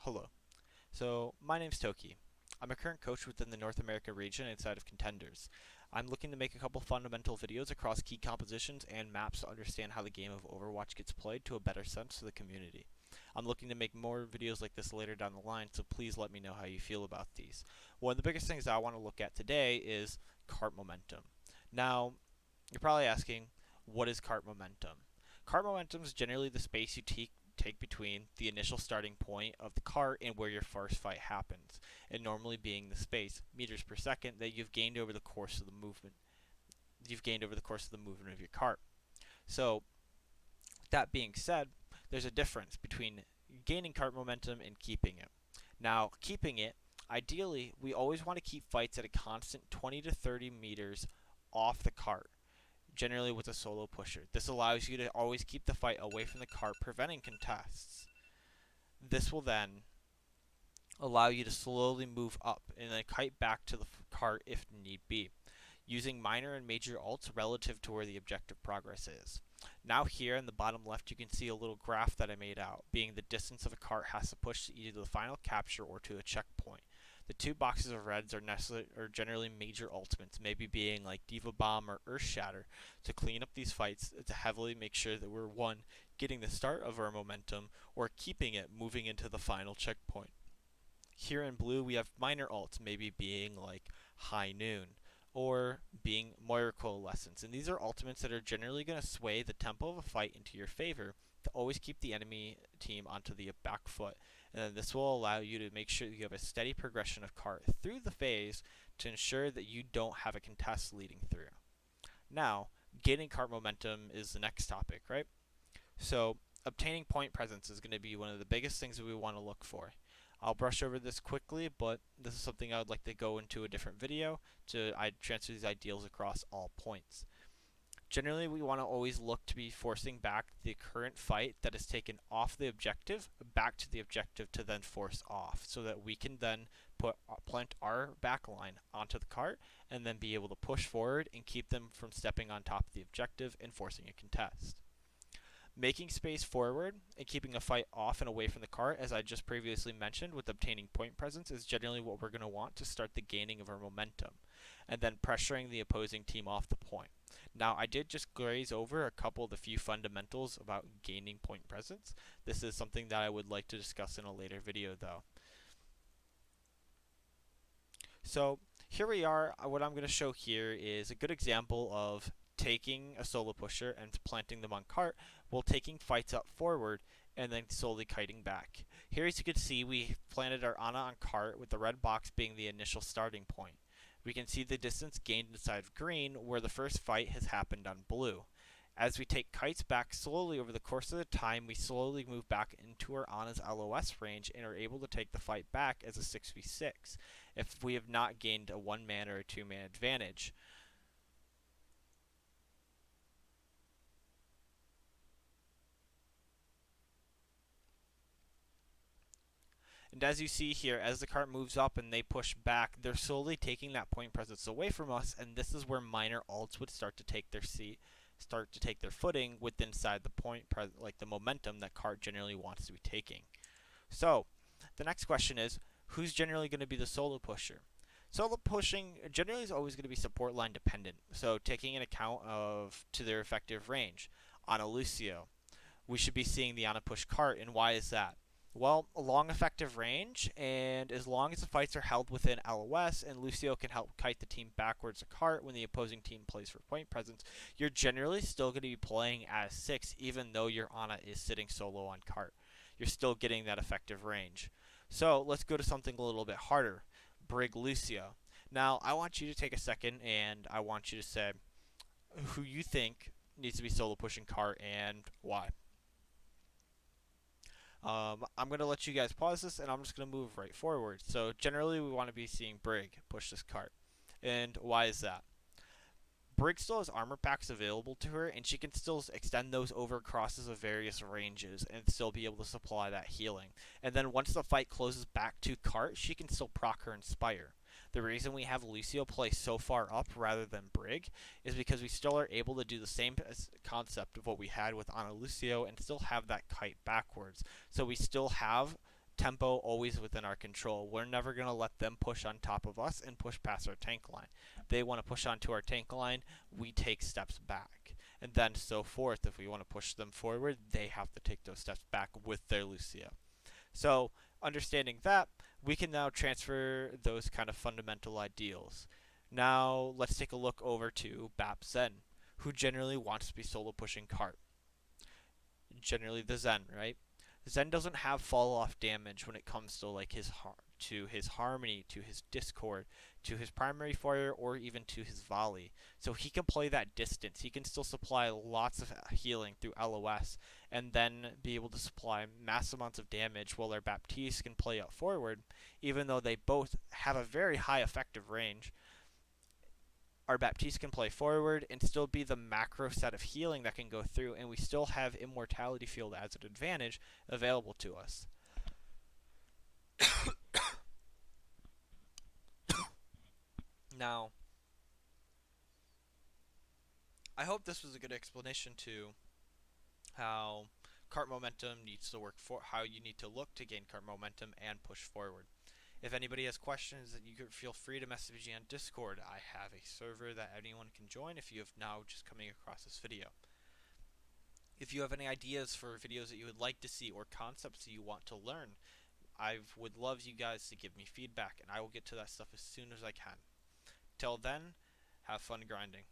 Hello. So, my name's Tokki. I'm a current coach within the North America region inside of Contenders. I'm looking to make a couple fundamental videos across key compositions and maps to understand how the game of Overwatch gets played to a better sense to the community. I'm looking to make more videos like this later down the line, so please let me know how you feel about these. One of the biggest things I want to look at today is kart momentum. Now, you're probably asking, what is kart momentum? Kart momentum is generally the space you take between the initial starting point of the kart and where your first fight happens, and normally being the space, meters per second, that you've gained over the course of the movement. Of your kart. So, that being said, there's a difference between gaining kart momentum and keeping it. Now, keeping it, ideally, we always want to keep fights at a constant 20 to 30 meters off the kart, generally with a solo pusher. This allows you to always keep the fight away from the kart, preventing contests. This will then allow you to slowly move up and then kite back to the kart if need be, using minor and major ults relative to where the objective progress is. Now here in the bottom left you can see a little graph that I made out, being the distance of a kart has to push to either the final capture or to a checkpoint. The two boxes of reds are generally major ultimates, maybe being like Diva Bomb or Earth Shatter, to clean up these fights to heavily make sure that we're one, getting the start of our momentum, or keeping it moving into the final checkpoint. Here in blue we have minor ults, maybe being like High Noon or being Moira Coalescence. And these are ultimates that are generally going to sway the tempo of a fight into your favor to always keep the enemy team onto the back foot. And then this will allow you to make sure that you have a steady progression of kart through the phase to ensure that you don't have a contest leading through. Now, gaining kart momentum is the next topic, right? So, obtaining point presence is going to be one of the biggest things that we want to look for. I'll brush over this quickly, but this is something I would like to go into a different video to transfer these ideals across all points. Generally, we want to always look to be forcing back the current fight that is taken off the objective back to the objective to then force off, so that we can then plant our backline onto the cart and then be able to push forward and keep them from stepping on top of the objective and forcing a contest. Making space forward and keeping a fight off and away from the cart, as I just previously mentioned with obtaining point presence, is generally what we're going to want to start the gaining of our momentum, and then pressuring the opposing team off the point. Now, I did just graze over a couple of the few fundamentals about gaining point presence. This is something that I would like to discuss in a later video though. So here we are. What I'm going to show here is a good example of taking a solo pusher and planting them on cart while taking fights up forward and then slowly kiting back. Here, as you can see, we planted our Ana on cart with the red box being the initial starting point. We can see the distance gained inside of green where the first fight has happened on blue. As we take kites back slowly over the course of the time, we slowly move back into our Ana's LOS range and are able to take the fight back as a 6v6 if we have not gained a 1-man or a 2-man advantage. And as you see here, as the cart moves up and they push back, they're slowly taking that point presence away from us, and this is where minor ults would start to take their footing with inside the point, like the momentum that cart generally wants to be taking. So, the next question is, who's generally going to be the solo pusher? Solo pushing generally is always going to be support line dependent, so taking an account of to their effective range. Ana Lucio, we should be seeing the Ana push cart, and why is that? Well, a long effective range, and as long as the fights are held within LOS and Lucio can help kite the team backwards a cart when the opposing team plays for point presence, you're generally still going to be playing as 6 even though your Ana is sitting solo on cart. You're still getting that effective range. So let's go to something a little bit harder. Brig Lucio. Now, I want you to take a second and I want you to say who you think needs to be solo pushing cart and why. I'm going to let you guys pause this and I'm just going to move right forward. So generally we want to be seeing Brig push this cart. And why is that? Brig still has armor packs available to her, and she can still extend those over crosses of various ranges and still be able to supply that healing. And then once the fight closes back to cart, she can still proc her Inspire. The reason we have Lucio play so far up rather than Brig is because we still are able to do the same concept of what we had with Ana Lucio and still have that kite backwards. So we still have tempo always within our control. We're never going to let them push on top of us and push past our tank line. They want to push onto our tank line, we take steps back. And then so forth. If we want to push them forward, they have to take those steps back with their Lucio. So understanding that, we can now transfer those kind of fundamental ideals. Now let's take a look over to Bap Zen, who generally wants to be solo pushing kart. Generally the Zen, right? Zen doesn't have fall off damage when it comes to like his harmony, to his discord, to his primary fire, or even to his volley. So he can play that distance. He can still supply lots of healing through LOS, and then be able to supply mass amounts of damage, while their Baptiste can play up forward, even though they both have a very high effective range. Our Baptiste can play forward and still be the macro set of healing that can go through, and we still have Immortality Field as an advantage available to us. Now, I hope this was a good explanation to how kart momentum needs to work, for how you need to look to gain kart momentum and push forward. If anybody has questions, you can feel free to message me on Discord. I have a server that anyone can join if you have now just coming across this video. If you have any ideas for videos that you would like to see or concepts that you want to learn, I would love you guys to give me feedback, and I will get to that stuff as soon as I can. Till then, have fun grinding.